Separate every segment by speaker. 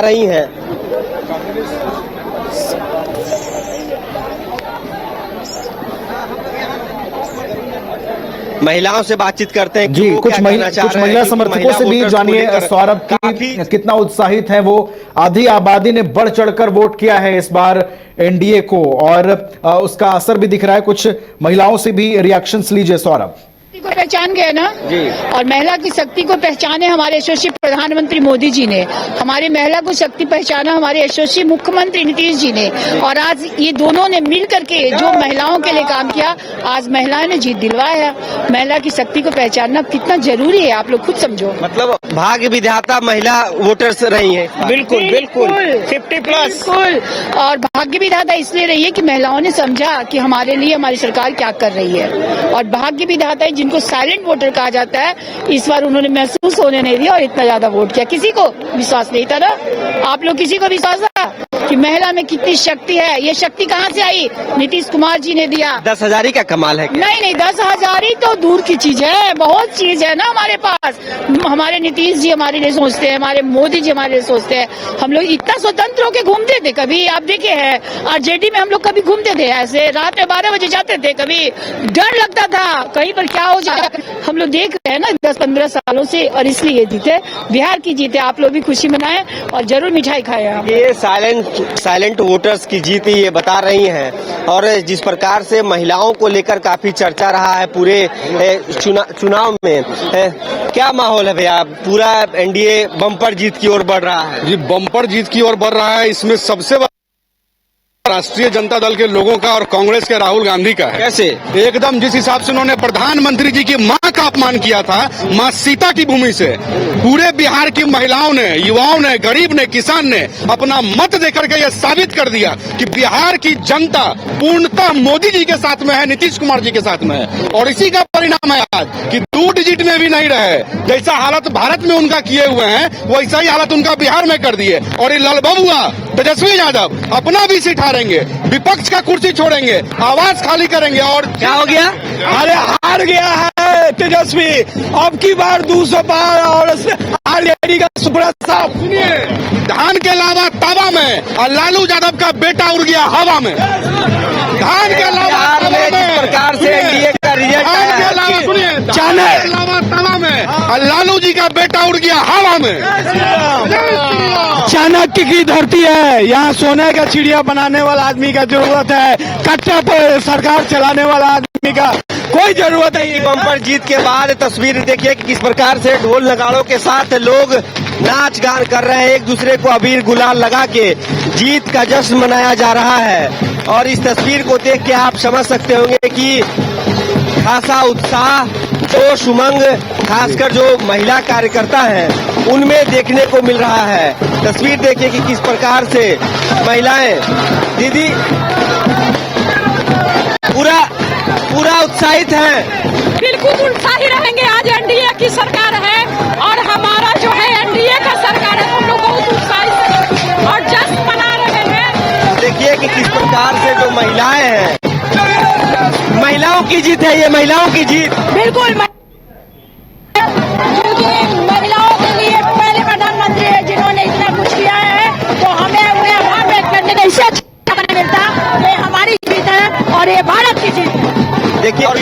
Speaker 1: रही हैं। महिलाओं से बातचीत करते हैं
Speaker 2: जी, कुछ महिला समर्थकों से भी जानिए सौरभ की कितना उत्साहित है वो। आधी आबादी ने बढ़ चढ़कर वोट किया है इस बार एनडीए को, और उसका असर भी दिख रहा है। कुछ महिलाओं से भी रिएक्शंस लीजिए सौरभ।
Speaker 3: को पहचान गए ना
Speaker 1: जी।
Speaker 3: और महिला की शक्ति को पहचाने हमारे यशस्वी प्रधानमंत्री मोदी जी ने, हमारी महिला को शक्ति पहचाना हमारे यशस्वी मुख्यमंत्री नीतीश जी ने, और आज ये दोनों ने मिल करके जो महिलाओं के लिए काम किया, आज महिलाओं ने जीत दिलवाया है। महिला की शक्ति को पहचानना कितना जरूरी है, आप लोग खुद समझो।
Speaker 1: मतलब भाग्य विधाता महिला वोटर्स रही हैं।
Speaker 3: बिल्कुल 50+। और भाग्य विधाता इसलिए रही है कि महिलाओं ने समझा कि हमारे लिए हमारी सरकार क्या कर रही है, और भाग्य विधाता जिनको साइलेंट वोटर कहा जाता है, इस बार उन्होंने महसूस होने नहीं दिया और इतना ज्यादा वोट किया। किसी को विश्वास नहीं था ना, आप लोग किसी को विश्वास था कि महिला में कितनी शक्ति है? ये शक्ति कहाँ से आई? नीतीश कुमार जी ने दिया।
Speaker 1: 10,000 का कमाल है।
Speaker 3: नहीं 10,000 तो दूर की चीज है, बहुत चीज है ना हमारे पास। हमारे नीतीश जी हमारे लिए सोचते हैं, हमारे मोदी जी हमारे लिए सोचते हैं। हम लोग इतना स्वतंत्र होकर घूमते थे, कभी आप देखे हैं आरजेडी में हम लोग कभी घूमते थे ऐसे, रात में 12 बजे जाते थे, कभी डर लगता था कहीं पर क्या हो जाए। हम लोग देख रहे हैं ना 10-15 सालों से, और इसलिए जीते। बिहार की जीते, आप लोग भी खुशी मनाएं और जरूर मिठाई खाएं।
Speaker 1: ये साइलेंट वोटर्स की जीत ये बता रही हैं, और जिस प्रकार से महिलाओं को लेकर काफी चर्चा रहा है पूरे चुनाव में, क्या माहौल है भैया? पूरा एनडीए बम्पर जीत की ओर बढ़ रहा है।
Speaker 4: जी, बम्पर जीत की ओर बढ़ रहा है। इसमें सबसे राष्ट्रीय जनता दल के लोगों का और कांग्रेस के राहुल गांधी का है।
Speaker 1: कैसे?
Speaker 4: एकदम जिस हिसाब से उन्होंने प्रधानमंत्री जी की मां का अपमान किया था, मां सीता की भूमि से, पूरे बिहार की महिलाओं ने, युवाओं ने, गरीब ने, किसान ने अपना मत देकर के यह साबित कर दिया कि बिहार की जनता पूर्णतः मोदी जी के साथ में है, नीतीश कुमार जी के साथ में है। और इसी का परिणाम है आज कि 2 डिजिट में भी नहीं रहे। जैसा हालत भारत में उनका किए हुए हैं, वैसा ही हालत उनका बिहार में कर दिए। और ये ललबबुआ तेजस्वी यादव अपना भी सीट हारेंगे, विपक्ष का कुर्सी छोड़ेंगे, आवाज खाली करेंगे। और
Speaker 1: क्या हो गया?
Speaker 4: अरे हार गया है तेजस्वी, अब की बार 200 पार, और आरजेडी का सुपड़ा साफ। सुनिए, धान के अलावा तवा में, और लालू यादव का बेटा उड़ गया हवा में। धान के अलावा
Speaker 1: प्रकार से एनडीए का रिजल्ट
Speaker 4: तवा में, और लालू जी का बेटा उड़ गया हवा में। चाणक्य की धरती है, यहाँ सोने का चिड़िया बनाने वाला आदमी का जरूरत है, कट्टा पर सरकार चलाने वाला आदमी का कोई जरूरत नहीं।
Speaker 1: बम्पर जीत के बाद तस्वीर देखिए कि किस प्रकार से ढोल नगाड़ों के साथ लोग नाच गान कर रहे हैं, एक दूसरे को अबीर गुलाल लगा के जीत का जश्न मनाया जा रहा है। और इस तस्वीर को देख के आप समझ सकते होंगे कि खासा उत्साह, जोश, उमंग खासकर जो महिला कार्यकर्ता हैं उनमें देखने को मिल रहा है। तस्वीर देखिए कि किस प्रकार से महिलाएं, दीदी पूरा उत्साहित हैं।
Speaker 5: बिल्कुल उत्साही रहेंगे। आज एनडीए की सरकार है और हमारा जो है एनडीए का सरकार है, हम लोग बहुत उत्साहित और जश्न मना रहे हैं।
Speaker 1: देखिए कि किस प्रकार से जो महिलाएं हैं, महिलाओं की जीत है, ये महिलाओं की जीत।
Speaker 5: बिल्कुल, क्योंकि महिलाओं के लिए पहले प्रधानमंत्री है जिन्होंने इतना कुछ किया है, तो हमें उन्हें आभार व्यक्त करने का इससे अच्छा नहीं मिलता। ये हमारी जीत है और ये भारत की जीत है।
Speaker 1: देखिए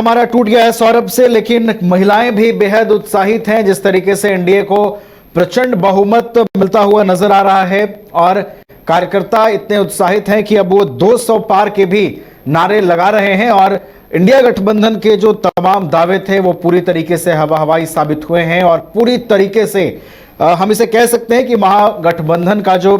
Speaker 2: हमारा टूट गया है सौरभ से, लेकिन महिलाएं भी बेहद उत्साहित हैं। जिस तरीके से एनडीए को प्रचंड बहुमत मिलता हुआ नजर आ रहा है, और कार्यकर्ता इतने उत्साहित हैं कि अब वो 200 पार के भी नारे लगा रहे हैं। और इंडिया गठबंधन के जो तमाम दावे थे वो पूरी तरीके से हवाई साबित हुए हैं, और पूरी तरीके से हम इसे कह सकते हैं कि महागठबंधन का जो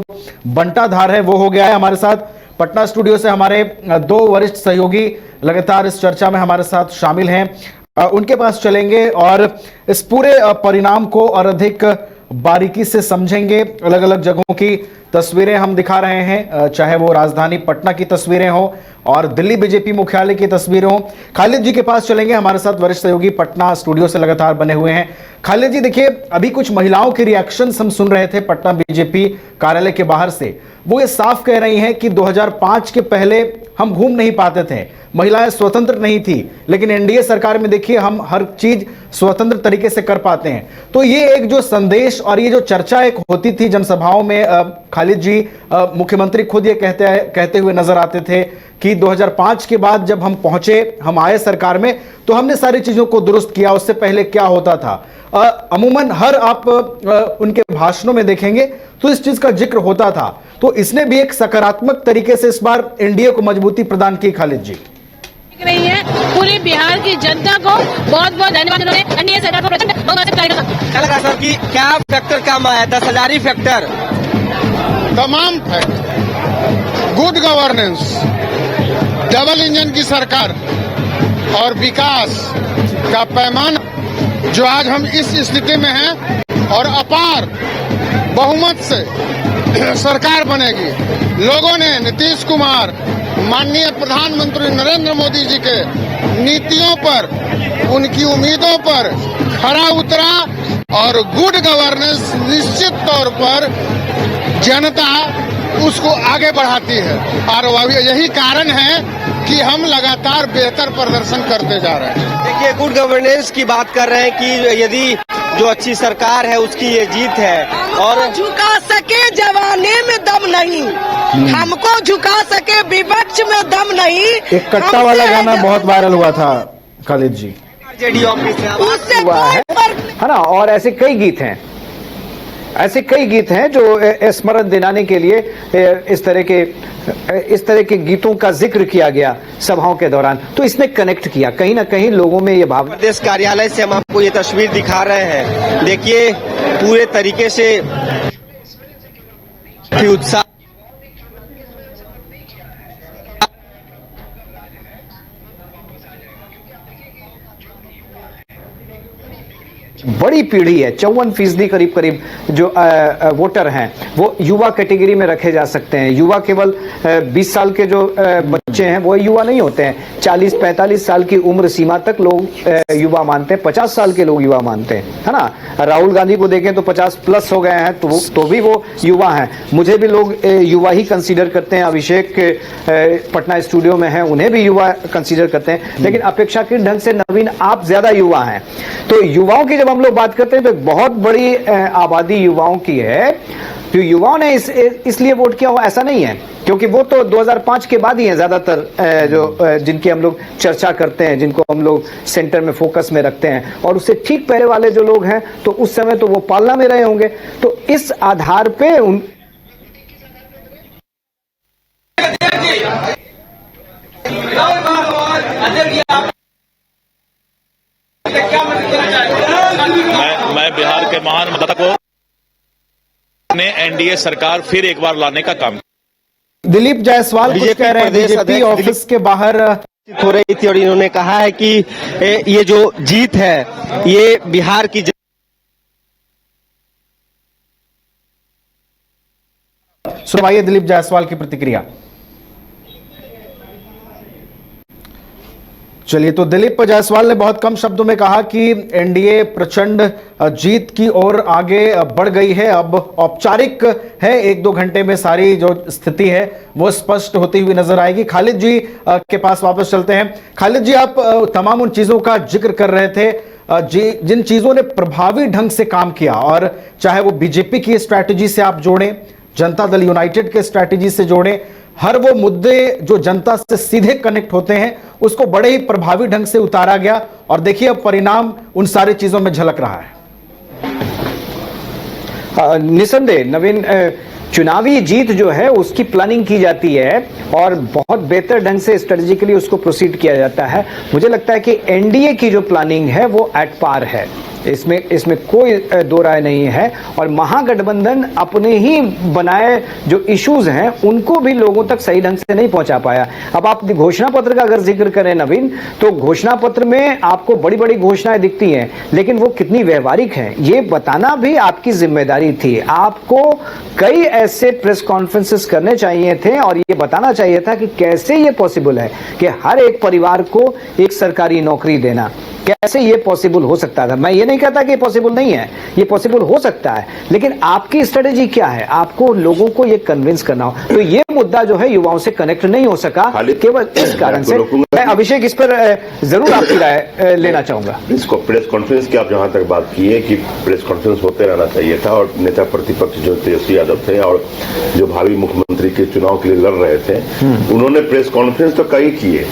Speaker 2: बंटाधार है वो हो गया है। हमारे साथ पटना स्टूडियो से हमारे 2 वरिष्ठ सहयोगी लगातार इस चर्चा में हमारे साथ शामिल हैं। उनके पास चलेंगे और इस पूरे परिणाम को और अधिक बारीकी से समझेंगे, अलग अलग जगहों की तस्वीरें हम दिखा रहे हैं, चाहे वो राजधानी पटना की तस्वीरें हो और दिल्ली बीजेपी मुख्यालय की तस्वीरें हो। खालिद जी के पास चलेंगे, हमारे साथ वरिष्ठ सहयोगी पटना स्टूडियो से लगातार बने हुए हैं। खालिद जी देखिए, अभी कुछ महिलाओं के रिएक्शंस हम सुन रहे थे पटना बीजेपी कार्यालय के बाहर से। वो ये साफ कह रही हैं कि 2005 के पहले हम घूम नहीं पाते थे, महिलाएं स्वतंत्र नहीं थी, लेकिन एनडीए सरकार में देखिए हम हर चीज स्वतंत्र तरीके से कर पाते हैं। तो ये एक जो संदेश और ये जो चर्चा एक होती थी जनसभाओं में, खालिद जी मुख्यमंत्री खुद ये कहते हुए नजर आते थे कि 2005 के बाद जब हम पहुंचे, हम आए सरकार में, तो हमने सारी चीजों को दुरुस्त किया, उससे पहले क्या होता था। अमूमन हर आप उनके भाषणों में देखेंगे तो इस चीज का जिक्र होता था। तो इसने भी एक सकारात्मक तरीके से इस बार एनडीए को मजबूती प्रदान की। खालिद जी
Speaker 5: रही है पूरी बिहार की जनता को बहुत बहुत धन्यवाद। उन्होंने एनडीए सरकार को
Speaker 1: क्या लगा सर कि क्या फैक्टर काम आया, 10,000 फैक्टर?
Speaker 4: तमाम गुड गवर्नेंस, डबल इंजन की सरकार और विकास का पैमाना जो आज हम इस स्थिति में हैं और अपार बहुमत से सरकार बनेगी। लोगों ने नीतीश कुमार, माननीय प्रधानमंत्री नरेंद्र मोदी जी के नीतियों पर, उनकी उम्मीदों पर खरा उतरा और गुड गवर्नेंस निश्चित तौर पर जनता उसको आगे बढ़ाती है और यही कारण है कि हम लगातार बेहतर प्रदर्शन करते जा रहे हैं।
Speaker 1: देखिए, गुड गवर्नेंस की बात कर रहे हैं कि यदि जो अच्छी सरकार है उसकी ये जीत है। और
Speaker 6: झुका सके जवानी में दम नहीं, हमको झुका सके विपक्ष में दम नहीं।
Speaker 2: एक कट्टा वाला गाना बहुत वायरल हुआ था खालिद जी,
Speaker 1: जेडी ऑफिस
Speaker 6: उससे
Speaker 2: हुआ है ना। और ऐसे कई गीत हैं जो स्मरण दिलाने के लिए इस तरह के गीतों का जिक्र किया गया सभाओं के दौरान। तो इसने कनेक्ट किया कहीं ना कहीं लोगों में ये भाव।
Speaker 1: प्रदेश कार्यालय से हम आपको ये तस्वीर दिखा रहे हैं। देखिए, पूरे तरीके से उत्साह,
Speaker 7: बड़ी पीढ़ी है, 54% करीब जो वोटर हैं वो युवा कैटेगरी में रखे जा सकते हैं। युवा केवल 20 साल के जो बच्चे हैं वो युवा नहीं होते हैं, 40-45 साल की उम्र सीमा तक लोग युवा मानते हैं, 50 साल के लोग युवा मानते हैं, है ना। राहुल गांधी को देखें तो 50+ हो गए हैं, तो भी वो युवा हैं। मुझे भी लोग युवा ही कंसीडर करते हैं, अभिषेक पटना स्टूडियो में हैं, उन्हें भी युवा कंसीडर करते हैं, लेकिन अपेक्षाकृत ढंग से नवीन आप ज्यादा युवा हैं। तो युवाओं की जब हम लोग बात करते हैं तो बहुत बड़ी आबादी युवाओं की है। तो युवाओं ने इसलिए वोट किया हो ऐसा नहीं है, क्योंकि वो तो 2005 के बाद ही हैं ज्यादातर, जो जिनकी हम लोग चर्चा करते हैं, जिनको हम लोग सेंटर में फोकस में रखते हैं। और उससे ठीक पहले वाले जो लोग हैं तो उस समय तो वो पालना में रहे होंगे। तो इस आधार पे
Speaker 8: मैं बिहार के महान मतदाता को ने एनडीए सरकार फिर एक बार लाने का काम।
Speaker 2: दिलीप जायसवाल कुछ कह रहे हैं, बीजेपी ऑफिस के बाहर
Speaker 1: हो रही थी और इन्होंने कहा है कि ये जो जीत है ये बिहार की
Speaker 2: सुनवाइए दिलीप जायसवाल की प्रतिक्रिया। चलिए, तो दिलीप जायसवाल ने बहुत कम शब्दों में कहा कि एनडीए प्रचंड जीत की ओर आगे बढ़ गई है। अब औपचारिक है, 1-2 घंटे में सारी जो स्थिति है वो स्पष्ट होती हुई नजर आएगी। खालिद जी के पास वापस चलते हैं। खालिद जी, आप तमाम उन चीजों का जिक्र कर रहे थे जिन चीजों ने प्रभावी ढंग से काम किया, और चाहे वो बीजेपी की स्ट्रैटेजी से आप जोड़ें, जनता दल यूनाइटेड के स्ट्रैटेजी से जोड़ें, हर वो मुद्दे जो जनता से सीधे कनेक्ट होते हैं उसको बड़े ही प्रभावी ढंग से उतारा गया। और देखिए अब परिणाम उन सारी चीजों में झलक रहा है।
Speaker 7: निसंदेह नवीन, चुनावी जीत जो है उसकी प्लानिंग की जाती है और बहुत बेहतर ढंग से स्ट्रेटेजिकली उसको प्रोसीड किया जाता है। मुझे लगता है कि एनडीए की जो प्लानिंग है वो एट पार है। इसमें कोई दो राय नहीं है। और महागठबंधन अपने ही बनाए जो इश्यूज हैं उनको भी लोगों तक सही ढंग से नहीं पहुंचा पाया। अब आप घोषणा पत्र का अगर जिक्र करें नवीन, तो घोषणा पत्र में आपको बड़ी बड़ी घोषणाएं दिखती हैं, लेकिन वो कितनी व्यवहारिक हैं ये बताना भी आपकी जिम्मेदारी थी। आपको कई ऐसे प्रेस कॉन्फ्रेंसेस करने चाहिए थे और ये बताना चाहिए था कि कैसे ये पॉसिबल है कि हर एक परिवार को एक सरकारी नौकरी देना, कैसे ये पॉसिबल हो सकता था। मैं ये नहीं कहता कि पॉसिबल नहीं है, ये पॉसिबल हो सकता है, लेकिन आपकी स्ट्रेटेजी क्या है, आपको लोगों को ये कन्विंस करना हो। तो ये मुद्दा जो है युवाओं से कनेक्ट नहीं हो सका केवल इस कारण से। मैं अभिषेक इस पर जरूर आपकी राय लेना चाहूंगा।
Speaker 9: इसको प्रेस कॉन्फ्रेंस की आप जहां तक बात की है कि प्रेस कॉन्फ्रेंस होते रहना चाहिए था, और नेता प्रतिपक्ष जो तेजस्वी यादव थे और जो भावी मुख्यमंत्री के चुनाव के लिए लड़ रहे थे, उन्होंने प्रेस कॉन्फ्रेंस तो कई किए।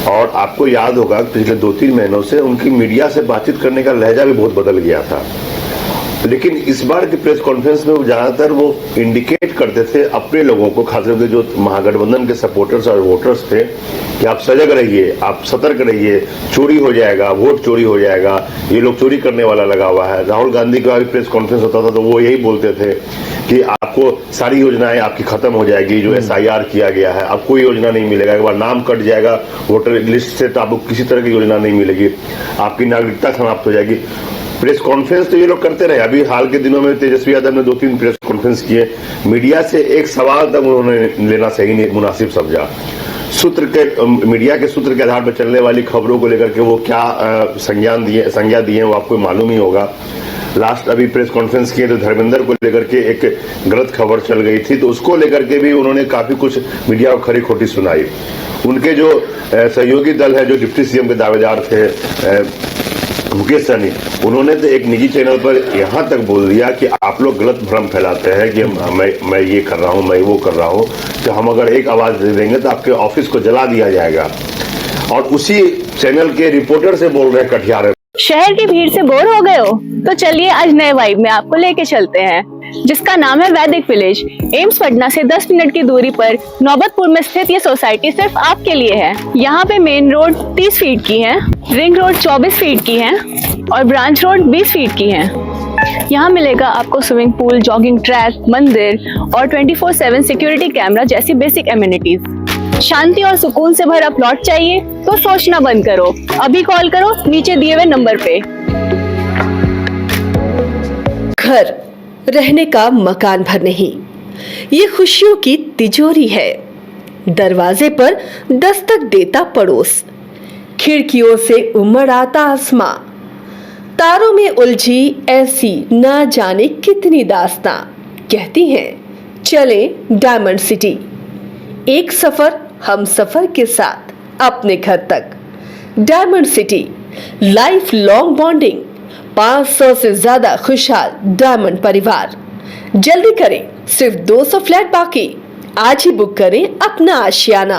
Speaker 9: और आपको याद होगा पिछले 2-3 महीनों से उनकी मीडिया से बातचीत करने का लहजा भी बहुत बदल गया था। लेकिन इस बार की प्रेस कॉन्फ्रेंस में ज्यादातर वो इंडिकेट करते थे अपने लोगों को, खास करके जो महागठबंधन के सपोर्टर्स और वोटर्स थे, कि आप सजग रहिए, आप सतर्क रहिए, चोरी हो जाएगा, वोट चोरी हो जाएगा, ये लोग चोरी करने वाला लगा हुआ है। राहुल गांधी का भी प्रेस कॉन्फ्रेंस होता था तो वो यही बोलते थे कि आपको सारी योजनाएं आपकी खत्म हो जाएगी, जो SIR किया गया है, अब कोई योजना नहीं मिलेगा, एक बार नाम कट जाएगा वोटर लिस्ट से तो आपको किसी तरह की योजना नहीं मिलेगी, आपकी नागरिकता समाप्त हो जाएगी। प्रेस कॉन्फ्रेंस तो ये लोग करते रहे। अभी हाल के दिनों में तेजस्वी यादव ने 2-3 प्रेस कॉन्फ्रेंस किए, मीडिया से एक सवाल तक उन्होंने लेना सही नहीं मुनासिब समझा। सूत्र के मीडिया के सूत्र के आधार पर चलने वाली खबरों को लेकर के वो क्या संज्ञा दिए वो आपको मालूम ही होगा। लास्ट अभी प्रेस कॉन्फ्रेंस किए तो धर्मेंद्र को लेकर के एक गलत खबर चल गई थी, तो उसको लेकर के भी उन्होंने काफी कुछ मीडिया को खरी खोटी सुनाई। उनके जो सहयोगी दल है, जो डिप्टी CM के दावेदार थे मुकेश सहनी, उन्होंने तो एक निजी चैनल पर यहां तक बोल दिया कि आप लोग गलत भ्रम फैलाते हैं कि मैं ये कर रहा हूं, मैं वो कर रहा हूं, तो हम अगर एक आवाज दे देंगे तो आपके ऑफिस को जला दिया जाएगा। और उसी चैनल के रिपोर्टर से बोल रहे हैं कटिहार।
Speaker 10: शहर की भीड़ से बोर हो गए हो तो चलिए आज नए वाइब में आपको लेके चलते हैं, जिसका नाम है वैदिक विलेज। एम्स पटना से 10 मिनट की दूरी पर नौबतपुर में स्थित ये सोसाइटी सिर्फ आपके लिए है। यहाँ पे मेन रोड 30 फीट की है, रिंग रोड 24 फीट की है और ब्रांच रोड 20 फीट की है। यहाँ मिलेगा आपको स्विमिंग पूल, जॉगिंग ट्रैक, मंदिर और 24/7 सिक्योरिटी कैमरा जैसी बेसिक एमिनिटीज। शांति और सुकून से भरा प्लॉट चाहिए तो सोचना बंद करो, अभी कॉल करो नीचे दिए हुए नंबर पे।
Speaker 11: घर रहने का मकान भर नहीं, ये खुशियों की तिजोरी है। दरवाजे पर दस्तक देता पड़ोस, खिड़कियों से उमड़ आता आसमां, तारों में उलझी ऐसी ना जाने कितनी दास्तां। कहती हैं चले डायमंड सिटी, एक सफर हम सफर के साथ अपने घर तक। Diamond city, life long bonding, 500 से ज्यादा खुशहाल डायमंड परिवार। जल्दी करें, सिर्फ 200 फ्लैट बाकी। आज ही बुक करें अपना आशियाना।